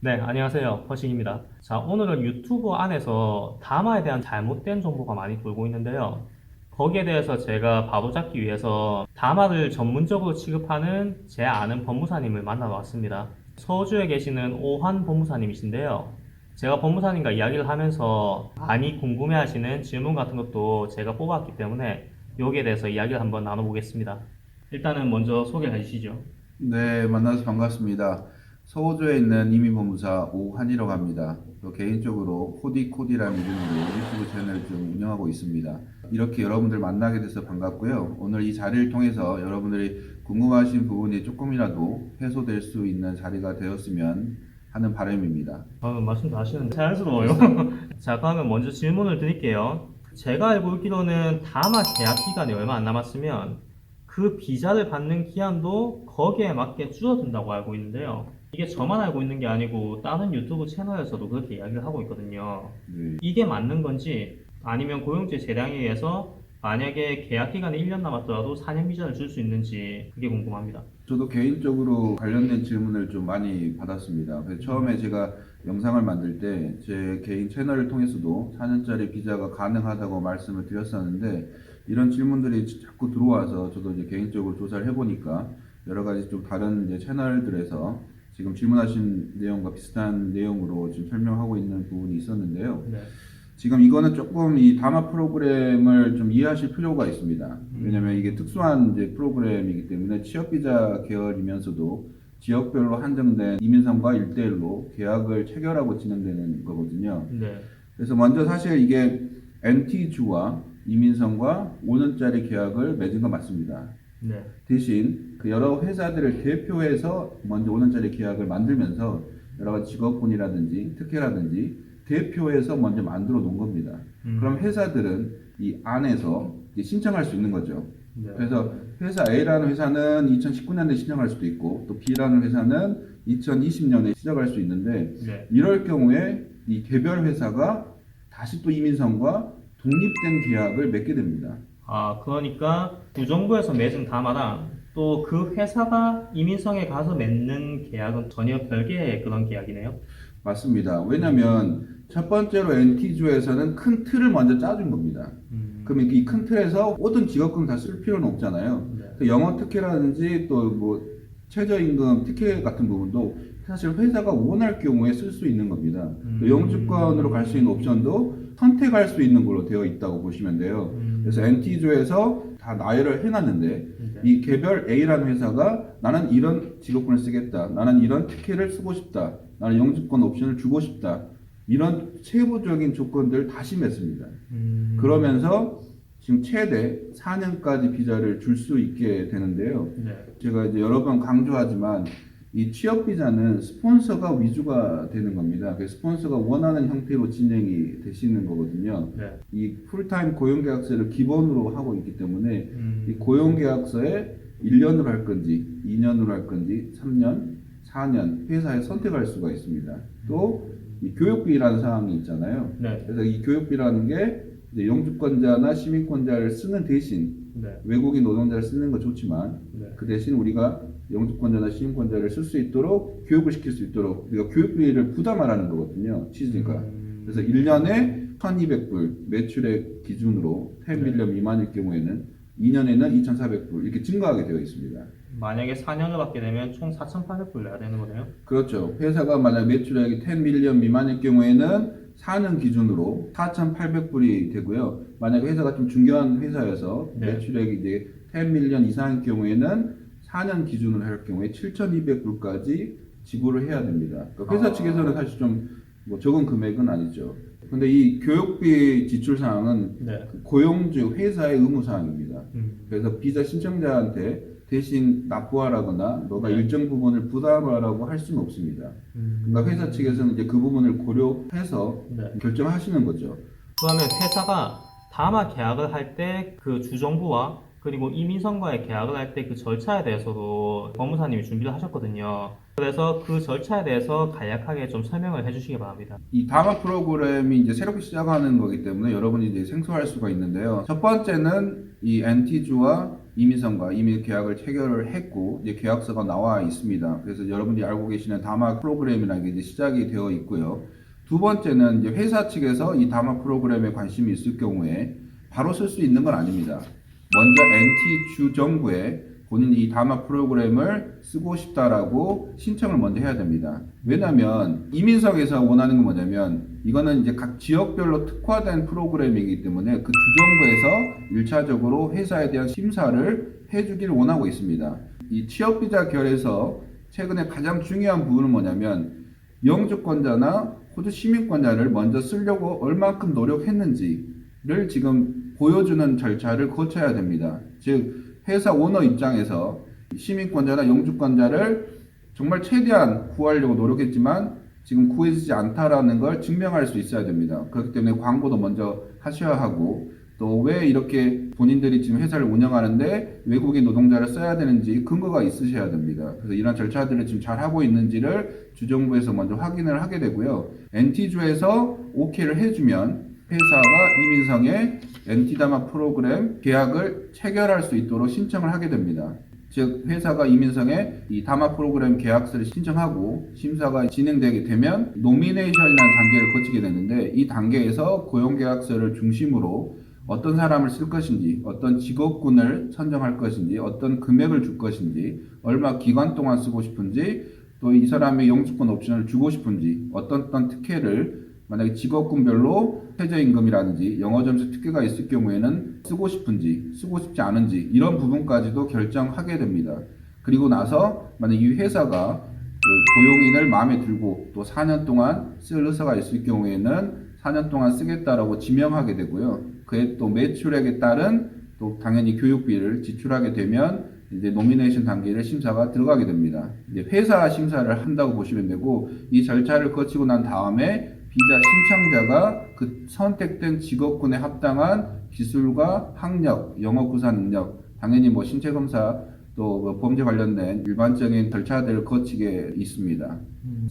네, 안녕하세요. 허신입니다. 자, 오늘은 유튜브 안에서 다마에 대한 잘못된 정보가 많이 돌고 있는데요. 거기에 대해서 제가 바로잡기 위해서 다마를 전문적으로 취급하는 제 아는 법무사님을 만나러 왔습니다. 서울주에 계시는 오환 법무사님이신데요. 제가 법무사님과 이야기를 하면서 많이 궁금해하시는 질문 같은 것도 제가 뽑았기 때문에 여기에 대해서 이야기를 한번 나눠보겠습니다. 일단은 먼저 소개해 주시죠. 네, 만나서 반갑습니다. 서호주에 있는 이민법무사 오한이라고 합니다. 또 개인적으로 코디코디라는 이름으로 유튜브 채널을 좀 운영하고 있습니다. 이렇게 여러분들 만나게 돼서 반갑고요. 오늘 이 자리를 통해서 여러분들이 궁금하신 부분이 조금이라도 해소될 수 있는 자리가 되었으면 하는 바람입니다. 말씀 다 하시는데 자연스러워요. 자, 그러면 먼저 질문을 드릴게요. 제가 알고 있기로는 다마 계약 기간이 얼마 안 남았으면 그 비자를 받는 기한도 거기에 맞게 줄어든다고 알고 있는데요. 이게 저만 알고 있는 게 아니고 다른 유튜브 채널에서도 그렇게 이야기를 하고 있거든요. 네. 이게 맞는 건지 아니면 고용주의 재량에 의해서 만약에 계약 기간이 1년 남았더라도 4년 비자를 줄 수 있는지 그게 궁금합니다. 저도 개인적으로 관련된 질문을 좀 많이 받았습니다. 그래서 처음에 제가 영상을 만들 때 제 개인 채널을 통해서도 4년짜리 비자가 가능하다고 말씀을 드렸었는데 이런 질문들이 자꾸 들어와서 저도 이제 개인적으로 조사를 해보니까 여러 가지 좀 다른 이제 채널들에서 지금 질문하신 내용과 비슷한 내용으로 지금 설명하고 있는 부분이 있었는데요. 네. 지금 이거는 조금 이 담화 프로그램을 좀 이해하실 필요가 있습니다. 왜냐면 이게 특수한 이제 프로그램이기 때문에 취업비자 계열이면서도 지역별로 한정된 이민선과 1대1로 계약을 체결하고 진행되는 거거든요. 네. 그래서 먼저 사실 이게 NT주와 이민선과 5년짜리 계약을 맺은 건 맞습니다. 네. 대신 그 여러 회사들을 대표해서 먼저 5년짜리 계약을 만들면서 여러 가지 직업군이라든지 특혜라든지 대표해서 먼저 만들어 놓은 겁니다. 그럼 회사들은 이 안에서 이제 신청할 수 있는 거죠. 네. 그래서 회사 A라는 회사는 2019년에 신청할 수도 있고 또 B라는 회사는 2020년에 시작할 수 있는데 네. 이럴 경우에 이 개별 회사가 다시 또 이민선과 독립된 계약을 맺게 됩니다. 아, 그러니까 구정부에서 맺은 담화랑 또 그 회사가 이민성에 가서 맺는 계약은 전혀 별개의 그런 계약이네요. 맞습니다. 왜냐하면 첫 번째로 NT주에서는 큰 틀을 먼저 짜준 겁니다. 그러면 이 큰 틀에서 모든 직업금 다 쓸 필요는 없잖아요. 네. 그 영어 특혜라든지 또 뭐 최저임금 특혜 같은 부분도 사실 회사가 원할 경우에 쓸 수 있는 겁니다. 또 영주권으로 갈 수 있는 옵션도 선택할 수 있는 걸로 되어 있다고 보시면 돼요. 그래서 NT주에서 다 나열을 해놨는데 네. 이 개별 A라는 회사가 나는 이런 직업군을 쓰겠다. 나는 이런 특혜를 쓰고 싶다. 나는 영주권 옵션을 주고 싶다. 이런 세부적인 조건들을 다시 맺습니다. 그러면서 지금 최대 4년까지 비자를 줄 수 있게 되는데요. 네. 제가 이제 여러 번 강조하지만 이 취업 비자는 스폰서가 위주가 되는 겁니다. 그 스폰서가 원하는 형태로 진행이 되시는 거거든요. 네. 이 풀타임 고용계약서를 기본으로 하고 있기 때문에 이 고용계약서에 1년으로 할 건지 2년으로 할 건지 3년, 4년 회사에 선택할 수가 있습니다. 또 이 교육비라는 사항이 있잖아요. 네. 그래서 이 교육비라는 게 이제 영주권자나 시민권자를 쓰는 대신 네. 외국인 노동자를 쓰는 건 좋지만 네. 그 대신 우리가 영주권자나 시민권자를 쓸 수 있도록 교육을 시킬 수 있도록 우리가 교육비를 부담하라는 거거든요. 취지가. 그래서 1년에 1,200불 매출액 기준으로 10밀리언 미만일 경우에는 2년에는 2,400불 이렇게 증가하게 되어 있습니다. 만약에 4년을 받게 되면 총 4,800불 내야 되는 거네요. 그렇죠. 회사가 만약 매출액이 10밀리언 미만일 경우에는 4년 기준으로 4,800불이 되고요. 만약 회사가 좀 중견 회사여서 네. 매출액이 이제 10밀리언 이상인 경우에는 4년 기준으로 할 경우에 7,200불까지 지불을 해야 됩니다. 그러니까 회사 측에서는 사실 좀 뭐 적은 금액은 아니죠. 근데 이 교육비 지출 사항은 네. 고용주 회사의 의무 사항입니다. 음. 그래서 비자 신청자한테 대신 납부하라거나 너가 네. 일정 부분을 부담하라고 할 수는 없습니다. 그러니까 회사 측에서는 이제 그 부분을 고려해서 네. 결정하시는 거죠. 그러면 회사가 다마 계약을 할 때 그 주정부와 그리고 이민선과의 계약을 할 때 그 절차에 대해서도 법무사님이 준비를 하셨거든요. 그래서 그 절차에 대해서 간략하게 좀 설명을 해주시기 바랍니다. 이 다마 프로그램이 이제 새롭게 시작하는 거기 때문에 여러분이 이제 생소할 수가 있는데요. 첫 번째는 이 NT주와 이민성과 이미 계약을 체결을 했고 이제 계약서가 나와 있습니다. 그래서 여러분들이 알고 계시는 다마 프로그램이라는 게 이제 시작이 되어 있고요. 두 번째는 이제 회사 측에서 이 다마 프로그램에 관심이 있을 경우에 바로 쓸 수 있는 건 아닙니다. 먼저 NT 주정부에 본인이 이 다마 프로그램을 쓰고 싶다라고 신청을 먼저 해야 됩니다. 왜냐하면 이민석에서 원하는 건 뭐냐면 이거는 이제 각 지역별로 특화된 프로그램이기 때문에 그 주정부에서 1차적으로 회사에 대한 심사를 해주기를 원하고 있습니다. 이 취업비자 결에서 최근에 가장 중요한 부분은 뭐냐면 영주권자나 호주 시민권자를 먼저 쓰려고 얼만큼 노력했는지를 지금 보여주는 절차를 거쳐야 됩니다. 즉 회사 오너 입장에서 시민권자나 영주권자를 정말 최대한 구하려고 노력했지만 지금 구해지지 않다라는 걸 증명할 수 있어야 됩니다. 그렇기 때문에 광고도 먼저 하셔야 하고 또 왜 이렇게 본인들이 지금 회사를 운영하는데 외국인 노동자를 써야 되는지 근거가 있으셔야 됩니다. 그래서 이런 절차들을 지금 잘 하고 있는지를 주정부에서 먼저 확인을 하게 되고요. NT주에서 OK를 해주면 회사가 이민성의 NT다마 프로그램 계약을 체결할 수 있도록 신청을 하게 됩니다. 즉 회사가 이민성의 이 다마 프로그램 계약서를 신청하고 심사가 진행되게 되면 노미네이션이라는 단계를 거치게 되는데 이 단계에서 고용계약서를 중심으로 어떤 사람을 쓸 것인지, 어떤 직업군을 선정할 것인지, 어떤 금액을 줄 것인지, 얼마 기간 동안 쓰고 싶은지, 또 이 사람의 영주권 옵션을 주고 싶은지, 어떤 특혜를 만약에 직업군별로 최저임금이라든지 영어 점수 특혜가 있을 경우에는 쓰고 싶은지, 쓰고 싶지 않은지 이런 부분까지도 결정하게 됩니다. 그리고 나서 만약 이 회사가 그 고용인을 마음에 들고 또 4년 동안 쓸 의사가 있을 경우에는 4년 동안 쓰겠다라고 지명하게 되고요. 그에 또 매출액에 따른 또 당연히 교육비를 지출하게 되면 이제 노미네이션 단계를 심사가 들어가게 됩니다. 이제 회사 심사를 한다고 보시면 되고 이 절차를 거치고 난 다음에 비자 신청자가 그 선택된 직업군에 합당한 기술과 학력, 영어 구사 능력, 당연히 뭐 신체 검사 또 범죄 관련된 일반적인 절차들을 거치게 있습니다.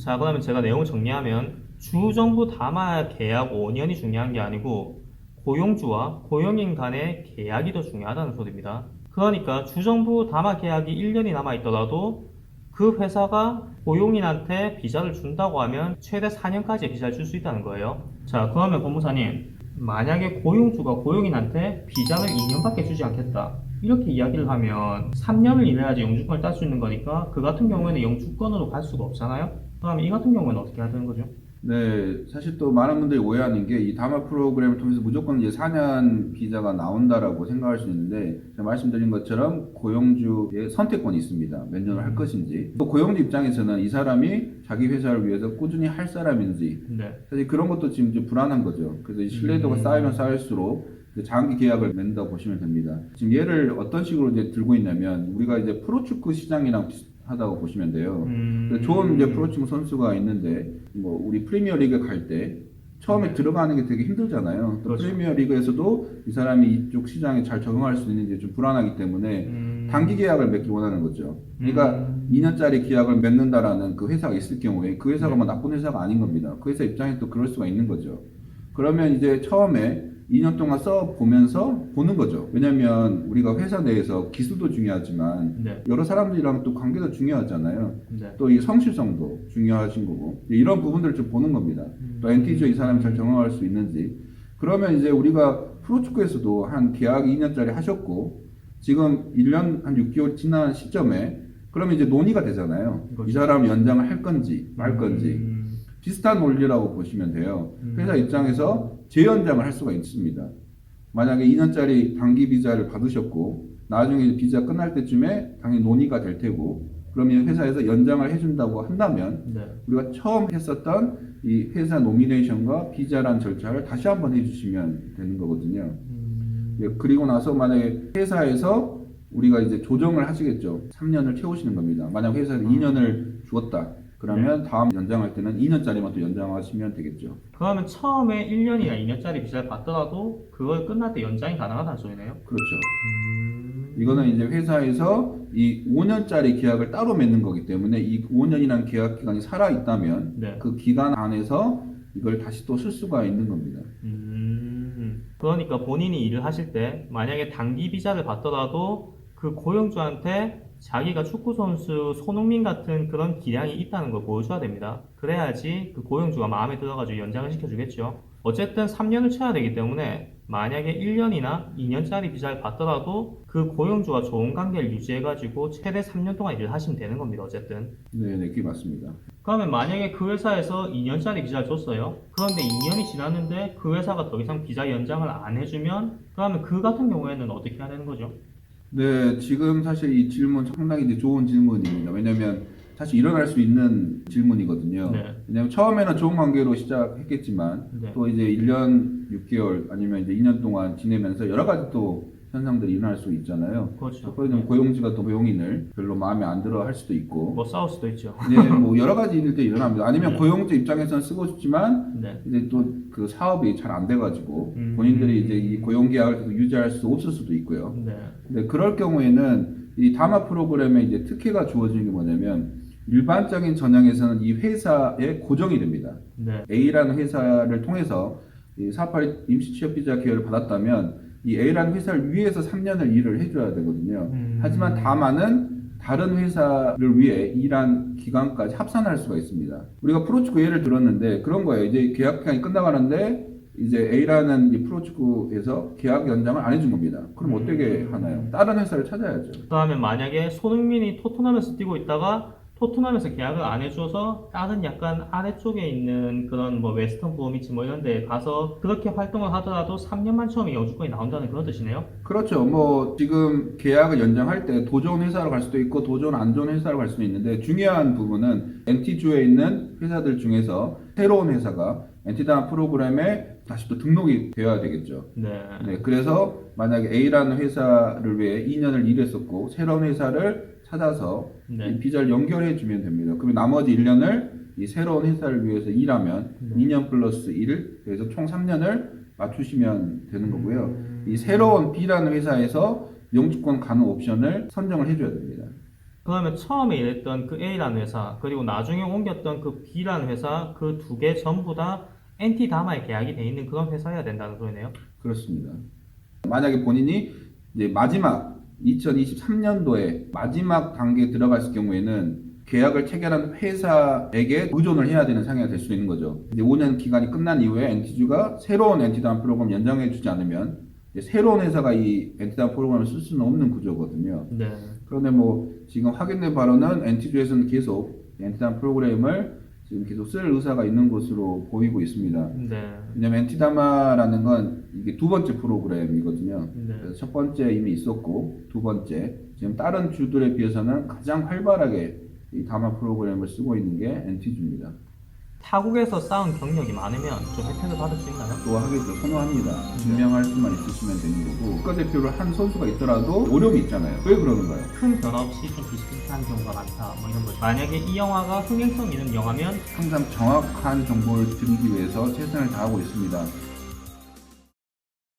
자, 그러면 제가 내용을 정리하면 주정부 다마 계약 5년이 중요한 게 아니고 고용주와 고용인 간의 계약이 더 중요하다는 소리입니다. 그러니까 주정부 다마 계약이 1년이 남아 있더라도 그 회사가 고용인한테 비자를 준다고 하면 최대 4년까지 비자를 줄 수 있다는 거예요. 자, 그러면 법무사님, 만약에 고용주가 고용인한테 비자를 2년밖에 주지 않겠다 이렇게 이야기를 하면 3년을 일해야지 영주권을 딸 수 있는 거니까 그 같은 경우에는 영주권으로 갈 수가 없잖아요. 그럼 이 같은 경우에는 어떻게 해야 되는 거죠? 네, 사실 또 많은 분들이 오해하는 게 이 다마 프로그램을 통해서 무조건 이제 4년 비자가 나온다라고 생각할 수 있는데 제가 말씀드린 것처럼 고용주의 선택권이 있습니다. 몇 년을 할 것인지. 또 고용주 입장에서는 이 사람이 자기 회사를 위해서 꾸준히 할 사람인지 네. 사실 그런 것도 지금 좀 불안한 거죠. 그래서 이 신뢰도가 쌓이면 쌓일수록 장기 계약을 맺는다고 보시면 됩니다. 지금 얘를 어떤 식으로 이제 들고 있냐면 우리가 이제 프로축구 시장이랑 비슷하다고 보시면 돼요. 좋은 이제 프로축구 선수가 있는데 뭐 우리 프리미어 리그 갈 때 처음에 들어가는 게 되게 힘들잖아요. 또 그렇죠. 프리미어 리그에서도 이 사람이 이쪽 시장에 잘 적응할 수 있는지 좀 불안하기 때문에 단기 계약을 맺기 원하는 거죠. 그러니까 2년짜리 계약을 맺는다라는 그 회사가 있을 경우에 그 회사가 뭐 나쁜 회사가 아닌 겁니다. 그 회사 입장에 또 그럴 수가 있는 거죠. 그러면 이제 처음에 2년 동안 써보면서 보는 거죠. 왜냐면 우리가 회사 내에서 기술도 중요하지만 네. 여러 사람들이랑 또 관계도 중요하잖아요. 네. 또 이 성실성도 중요하신 거고 이런 부분들을 좀 보는 겁니다. 또 NT주에 이 사람이 잘 적응할 수 있는지. 그러면 이제 우리가 프로축구에서도 한 계약 2년짜리 하셨고 지금 1년 한 6개월 지난 시점에 그러면 이제 논의가 되잖아요. 그렇죠. 이 사람 연장을 할 건지 말 건지. 비슷한 논리라고 보시면 돼요. 회사 입장에서 재연장을 할 수가 있습니다. 만약에 2년짜리 단기 비자를 받으셨고 나중에 비자 끝날 때쯤에 당연히 논의가 될 테고 그러면 회사에서 연장을 해준다고 한다면 네. 우리가 처음 했었던 이 회사 노미네이션과 비자란 절차를 다시 한번 해주시면 되는 거거든요. 그리고 나서 만약에 회사에서 우리가 이제 조정을 하시겠죠. 3년을 채우시는 겁니다. 만약 회사에서 2년을 주었다. 그러면 다음 연장할 때는 2년짜리만 또 연장하시면 되겠죠. 그러면 처음에 1년이나 2년짜리 비자를 받더라도 그걸 끝날 때 연장이 가능하다는 소리네요. 그렇죠. 이거는 이제 회사에서 이 5년짜리 계약을 따로 맺는 거기 때문에 이 5년이라는 계약 기간이 살아 있다면 네. 그 기간 안에서 이걸 다시 또 쓸 수가 있는 겁니다. 그러니까 본인이 일을 하실 때 만약에 단기 비자를 받더라도 그 고용주한테 자기가 축구선수 손흥민 같은 그런 기량이 있다는 걸 보여줘야 됩니다. 그래야지 그 고용주가 마음에 들어가지고 연장을 시켜주겠죠. 어쨌든 3년을 쳐야 되기 때문에 만약에 1년이나 2년짜리 비자를 받더라도 그 고용주와 좋은 관계를 유지해가지고 최대 3년 동안 일을 하시면 되는 겁니다. 어쨌든. 네네, 그게 맞습니다. 그러면 만약에 그 회사에서 2년짜리 비자를 줬어요. 그런데 2년이 지났는데 그 회사가 더 이상 비자 연장을 안 해주면 그러면 그 같은 경우에는 어떻게 해야 되는 거죠? 네, 지금 사실 이 질문 상당히 이제 좋은 질문입니다. 왜냐면 사실 일어날 수 있는 질문이거든요. 네. 왜냐면 처음에는 좋은 관계로 시작했겠지만 네. 또 이제 1년 6개월 아니면 이제 2년 동안 지내면서 여러 가지 또 현상들이 일어날 수 있잖아요. 그렇죠. 첫 번째는 고용주가 또 고용인을 별로 마음에 안 들어 할 수도 있고, 뭐 싸울 수도 있죠. 네, 뭐 여러 가지 일들이 일어납니다. 아니면 네. 고용주 입장에서는 쓰고 싶지만 네. 이제 또 그 사업이 잘 안 돼가지고 음. 본인들이 이제 이 고용 계약을 계속 유지할 수 없을 수도 있고요. 네. 근데 그럴 경우에는 이 다마 프로그램에 이제 특혜가 주어지는 게 뭐냐면 일반적인 전형에서는 이 회사에 고정이 됩니다. 네. A라는 회사를 통해서 이 482 임시 취업 비자 기회를 받았다면 이 A라는 회사를 위해서 3년을 일을 해줘야 되거든요. 하지만 다마는 다른 회사를 위해 일한 기간까지 합산할 수가 있습니다. 우리가 프로축구 예를 들었는데 그런 거예요. 이제 계약 기간이 끝나가는데 이제 A라는 이 프로축구에서 계약 연장을 안 해준 겁니다. 그럼 어떻게 하나요? 다른 회사를 찾아야죠. 그다음에 만약에 손흥민이 토트넘에서 뛰고 있다가 토트넘에서 계약을 안 해줘서 다른 약간 아래쪽에 있는 그런 뭐 웨스턴 브로미치 뭐 이런 데 가서 그렇게 활동을 하더라도 3년만 처음에 영주권이 나온다는 그런 뜻이네요. 그렇죠. 뭐 지금 계약을 연장할 때 도 좋은 회사로 갈 수도 있고 도 좋은 안 좋은 회사로 갈 수도 있는데 중요한 부분은 NT주에 있는 회사들 중에서 새로운 회사가 NT다마 프로그램에 다시 또 등록이 되어야 되겠죠. 네. 네, 그래서 만약에 A라는 회사를 위해 2년을 일했었고 새로운 회사를 찾아서 네. 이 비자를 연결해 주면 됩니다. 그러면 나머지 1년을 이 새로운 회사를 위해서 일하면 네. 2년 플러스 1, 그래서 총 3년을 맞추시면 되는 거고요. 이 새로운 B라는 회사에서 영주권 가능 옵션을 선정을 해줘야 됩니다. 그러면 처음에 일했던 그 A라는 회사 그리고 나중에 옮겼던 그 B라는 회사 그 두 개 전부 다 NT 다마에 계약이 돼 있는 그런 회사여야 된다는 소리네요. 그렇습니다. 만약에 본인이 이제 마지막 2023년도에 마지막 단계에 들어갔을 경우에는 계약을 체결한 회사에게 의존을 해야 되는 상황이 될 수 있는 거죠. 이제 5년 기간이 끝난 이후에 NT주가 새로운 NT다마 프로그램 연장해 주지 않으면 이제 새로운 회사가 이 NT다마 프로그램을 쓸 수는 없는 구조거든요. 네. 그런데 뭐 지금 확인된 바로는 NT주에서는 계속 NT다마 프로그램을 지금 계속 쓸 의사가 있는 것으로 보이고 있습니다. 네. 왜냐면 NT다마라는 건 이게 두 번째 프로그램이거든요. 네. 그래서 첫 번째 이미 있었고 두 번째 지금 다른 주들에 비해서는 가장 활발하게 이 다마 프로그램을 쓰고 있는 게 NT주입니다. 타국에서 쌓은 경력이 많으면 좀 혜택을 받을 수 있나요? 또 하겠죠. 선호합니다. 증명할 수만 있으시면 되는 거고 국가대표를 한 선수가 있더라도 어려움이 있잖아요. 왜 그러는가요? 큰 변화 없이 좀 비슷비슷한 경우가 많다 뭐 이런 거죠. 만약에 이 영화가 흥행성 있는 영화면 항상 정확한 정보를 드리기 위해서 최선을 다하고 있습니다.